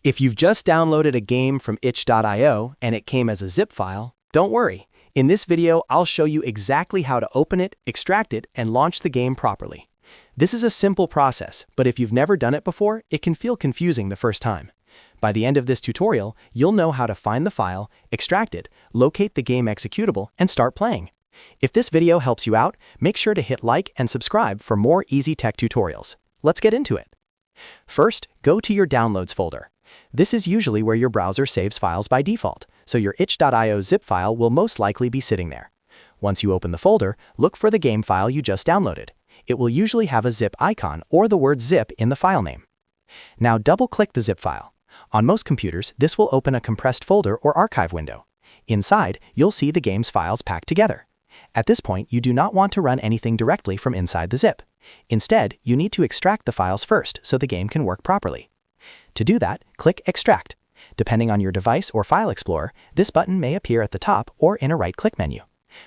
If you've just downloaded a game from itch.io and it came as a zip file, don't worry. In this video, I'll show you exactly how to open it, extract it, and launch the game properly. This is a simple process, but if you've never done it before, it can feel confusing the first time. By the end of this tutorial, you'll know how to find the file, extract it, locate the game executable, and start playing. If this video helps you out, make sure to hit like and subscribe for more easy tech tutorials. Let's get into it. First, go to your Downloads folder. This is usually where your browser saves files by default, so your itch.io zip file will most likely be sitting there. Once you open the folder, look for the game file you just downloaded. It will usually have a zip icon or the word zip in the file name. Now double-click the zip file. On most computers, this will open a compressed folder or archive window. Inside, you'll see the game's files packed together. At this point, you do not want to run anything directly from inside the zip. Instead, you need to extract the files first so the game can work properly. To do that, click Extract. Depending on your device or file explorer, this button may appear at the top or in a right-click menu.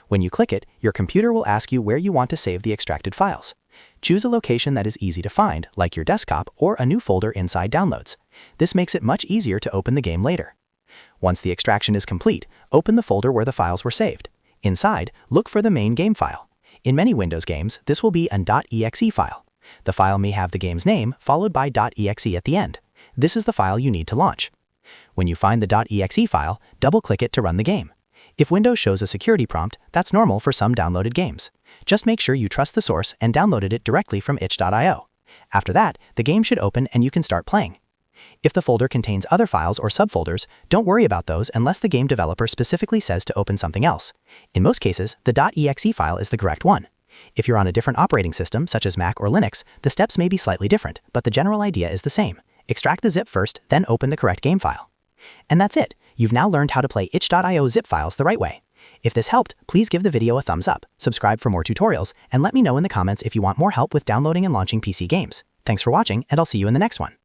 When you click it, your computer will ask you where you want to save the extracted files. Choose a location that is easy to find, like your desktop or a new folder inside Downloads. This makes it much easier to open the game later. Once the extraction is complete, open the folder where the files were saved. Inside, look for the main game file. In many Windows games, this will be an .exe file. The file may have the game's name followed by .exe at the end. This is the file you need to launch. When you find the .exe file, double-click it to run the game. If Windows shows a security prompt, that's normal for some downloaded games. Just make sure you trust the source and downloaded it directly from itch.io. After that, the game should open and you can start playing. If the folder contains other files or subfolders, don't worry about those unless the game developer specifically says to open something else. In most cases, the .exe file is the correct one. If you're on a different operating system, such as Mac or Linux, the steps may be slightly different, but the general idea is the same. Extract the zip first, then open the correct game file. And that's it. You've now learned how to play itch.io zip files the right way. If this helped, please give the video a thumbs up, subscribe for more tutorials, and let me know in the comments if you want more help with downloading and launching PC games. Thanks for watching, and I'll see you in the next one.